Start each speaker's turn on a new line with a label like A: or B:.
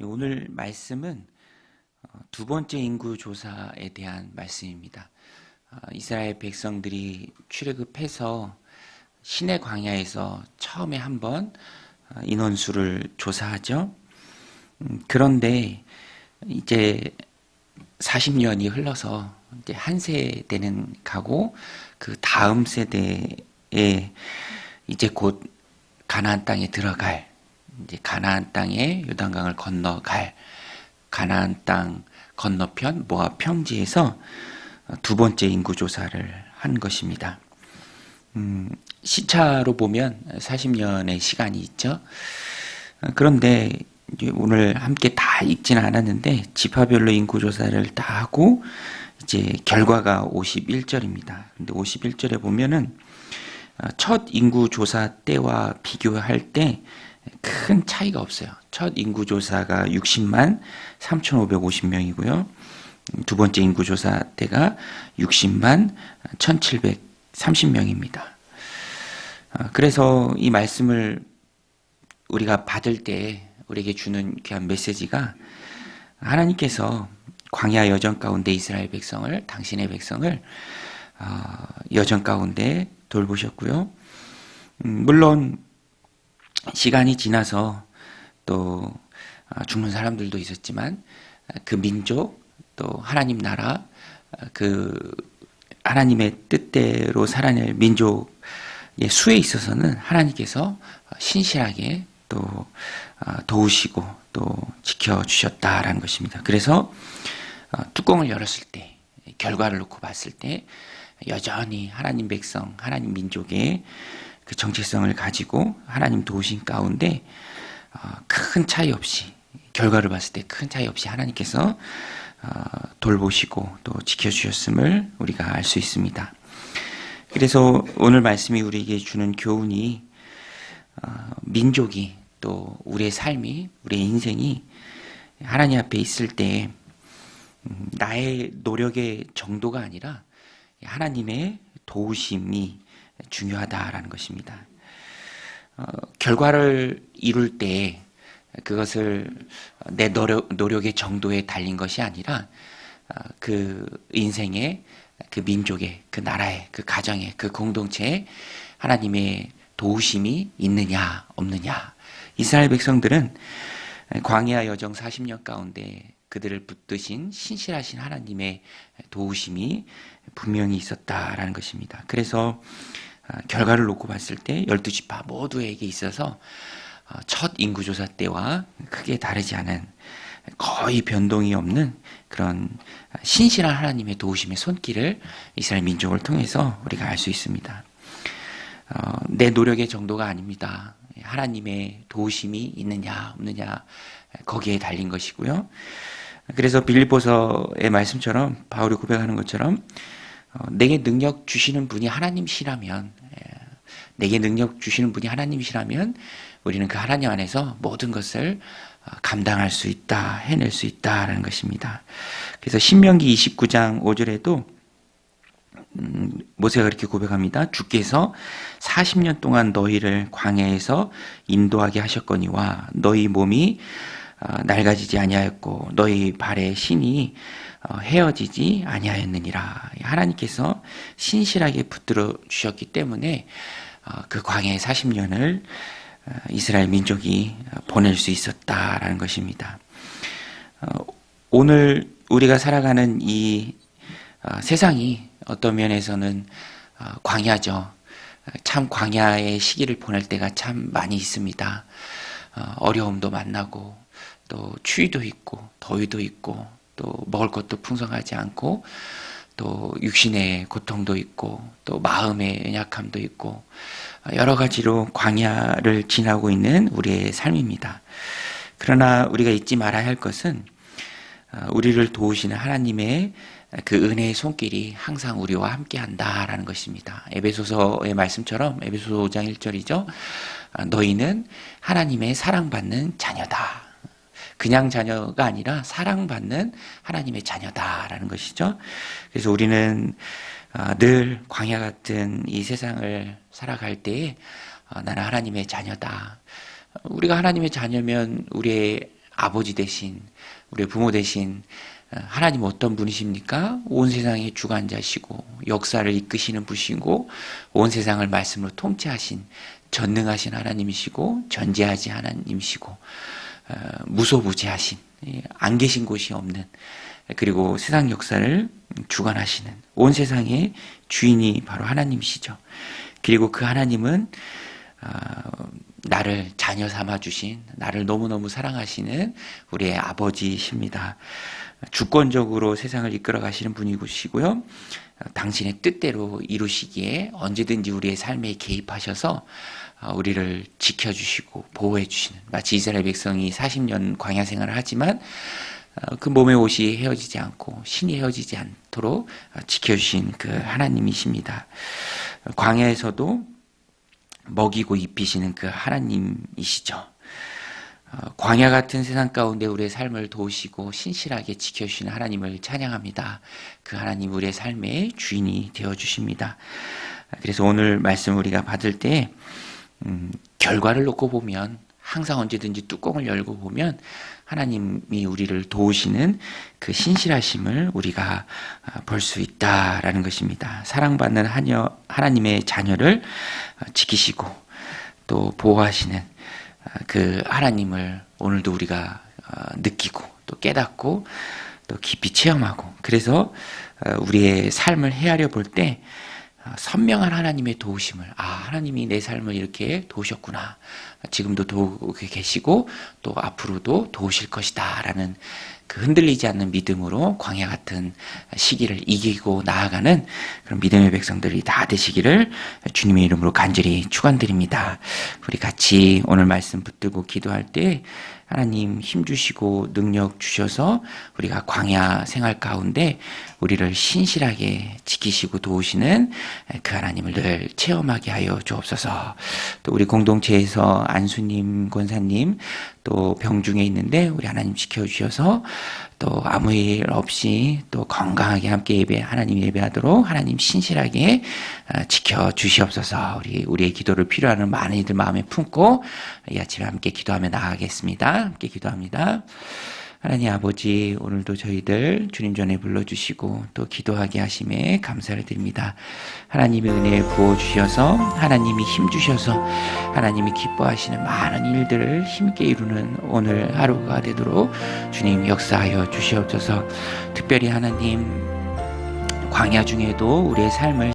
A: 오늘 말씀은 두 번째 인구 조사에 대한 말씀입니다. 이스라엘 백성들이 출애굽해서 시내 광야에서 처음에 한번 인원수를 조사하죠. 그런데 이제 40년이 흘러서 이제 한 세대는 가고 그 다음 세대에 이제 곧 가나안 땅에 들어갈, 이제 가나안 땅에 요단강을 건너갈 가나안 땅 건너편 모압 평지에서 두 번째 인구 조사를 한 것입니다. 시차로 보면 40년의 시간이 있죠. 그런데 오늘 함께 다 읽지는 않았는데 지파별로 인구 조사를 다 하고 이제 결과가 51절입니다. 근데 51절에 보면은 첫 인구 조사 때와 비교할 때 큰 차이가 없어요. 첫 인구 조사가 60만 3,550명이고요. 두 번째 인구 조사 때가 60만 1,730명입니다. 그래서 이 말씀을 우리가 받을 때 우리에게 주는 귀한 메시지가 하나님께서 광야 여정 가운데 이스라엘 백성을, 당신의 백성을 여정 가운데 돌보셨고요. 물론 시간이 지나서 또 죽는 사람들도 있었지만 그 민족, 또 하나님 나라, 그 하나님의 뜻대로 살아낼 민족의 수에 있어서는 하나님께서 신실하게 또 도우시고 또 지켜주셨다라는 것입니다. 그래서 뚜껑을 열었을 때, 결과를 놓고 봤을 때 여전히 하나님 백성, 하나님 민족의 그 정체성을 가지고 하나님 도우신 가운데 큰 차이 없이, 결과를 봤을 때 큰 차이 없이 하나님께서 돌보시고 또 지켜주셨음을 우리가 알 수 있습니다. 그래서 오늘 말씀이 우리에게 주는 교훈이 민족이, 또 우리의 삶이, 우리의 인생이 하나님 앞에 있을 때 나의 노력의 정도가 아니라 하나님의 도우심이 중요하다라는 것입니다. 결과를 이룰 때 그것을 내 노력의 정도에 달린 것이 아니라 그 인생의, 그 민족의, 그 나라의, 그 가정의, 그 공동체에 하나님의 도우심이 있느냐 없느냐. 이스라엘 백성들은 광야 여정 40년 가운데 그들을 붙드신 신실하신 하나님의 도우심이 분명히 있었다라는 것입니다. 그래서 결과를 놓고 봤을 때 12지파 모두에게 있어서 첫 인구조사 때와 크게 다르지 않은, 거의 변동이 없는 그런 신실한 하나님의 도우심의 손길을 이스라엘 민족을 통해서 우리가 알 수 있습니다. 내 노력의 정도가 아닙니다. 하나님의 도우심이 있느냐 없느냐, 거기에 달린 것이고요. 그래서 빌립보서의 말씀처럼, 바울이 고백하는 것처럼 내게 능력 주시는 분이 하나님이시라면, 내게 능력 주시는 분이 하나님이시라면 우리는 그 하나님 안에서 모든 것을 감당할 수 있다, 해낼 수 있다라는 것입니다. 그래서 신명기 29장 5절에도 모세가 그렇게 고백합니다. 주께서 40년 동안 너희를 광야에서 인도하게 하셨거니와 너희 몸이 낡아지지 아니하였고 너희 발의 신이 헤어지지 아니하였느니라. 하나님께서 신실하게 붙들어 주셨기 때문에 그 광야의 40년을 이스라엘 민족이 보낼 수 있었다라는 것입니다. 오늘 우리가 살아가는 이 세상이 어떤 면에서는 광야죠. 참 광야의 시기를 보낼 때가 참 많이 있습니다. 어려움도 만나고 또 추위도 있고 더위도 있고 또 먹을 것도 풍성하지 않고 또 육신의 고통도 있고 또 마음의 연약함도 있고 여러 가지로 광야를 지나고 있는 우리의 삶입니다. 그러나 우리가 잊지 말아야 할 것은 우리를 도우시는 하나님의 그 은혜의 손길이 항상 우리와 함께 한다라는 것입니다. 에베소서의 말씀처럼, 에베소서 5장 1절이죠. 너희는 하나님의 사랑받는 자녀다. 그냥 자녀가 아니라 사랑받는 하나님의 자녀다라는 것이죠. 그래서 우리는 늘 광야 같은 이 세상을 살아갈 때에 나는 하나님의 자녀다. 우리가 하나님의 자녀면 우리의 아버지 되신, 우리의 부모 되신 하나님 어떤 분이십니까? 온 세상의 주관자시고 역사를 이끄시는 분이시고 온 세상을 말씀으로 통치하신 전능하신 하나님이시고 전지하지 하나님이시고 무소부재하신, 안 계신 곳이 없는, 그리고 세상 역사를 주관하시는 온 세상의 주인이 바로 하나님이시죠. 그리고 그 하나님은 나를 자녀 삼아 주신, 나를 너무너무 사랑하시는 우리의 아버지이십니다. 주권적으로 세상을 이끌어 가시는 분이시고요. 당신의 뜻대로 이루시기에 언제든지 우리의 삶에 개입하셔서 우리를 지켜주시고 보호해주시는, 마치 이스라엘 백성이 40년 광야 생활을 하지만 그 몸의 옷이 헤어지지 않고 신이 헤어지지 않도록 지켜주신 그 하나님이십니다. 광야에서도 먹이고 입히시는 그 하나님이시죠. 광야 같은 세상 가운데 우리의 삶을 도우시고 신실하게 지켜주시는 하나님을 찬양합니다. 그 하나님 우리의 삶의 주인이 되어주십니다. 그래서 오늘 말씀 우리가 받을 때 결과를 놓고 보면, 항상 언제든지 뚜껑을 열고 보면 하나님이 우리를 도우시는 그 신실하심을 우리가 볼 수 있다라는 것입니다. 사랑받는 하나님의 자녀를 지키시고 또 보호하시는 그 하나님을 오늘도 우리가 느끼고 또 깨닫고 또 깊이 체험하고, 그래서 우리의 삶을 헤아려 볼 때 선명한 하나님의 도우심을, 하나님이 내 삶을 이렇게 도우셨구나, 지금도 도우고 계시고 또 앞으로도 도우실 것이다 라는 그 흔들리지 않는 믿음으로 광야 같은 시기를 이기고 나아가는 그런 믿음의 백성들이 다 되시기를 주님의 이름으로 간절히 축원드립니다. 우리 같이 오늘 말씀 붙들고 기도할 때 하나님 힘 주시고 능력 주셔서 우리가 광야 생활 가운데 우리를 신실하게 지키시고 도우시는 그 하나님을 늘 체험하게 하여 주옵소서. 또 우리 공동체에서 안수님, 권사님 또 병중에 있는데 우리 하나님 지켜주셔서 또 아무 일 없이 또 건강하게 함께 하나님 예배하도록 하나님 신실하게 지켜주시옵소서. 우리의 기도를 필요하는 많은 이들 마음에 품고 이 아침에 함께 기도하며 나아가겠습니다. 함께 기도합니다. 하나님 아버지, 오늘도 저희들 주님 전에 불러주시고 또 기도하게 하심에 감사를 드립니다. 하나님의 은혜 부어주셔서, 하나님이 힘주셔서 하나님이 기뻐하시는 많은 일들을 힘있게 이루는 오늘 하루가 되도록 주님 역사하여 주시옵소서. 특별히 하나님 광야 중에도 우리의 삶을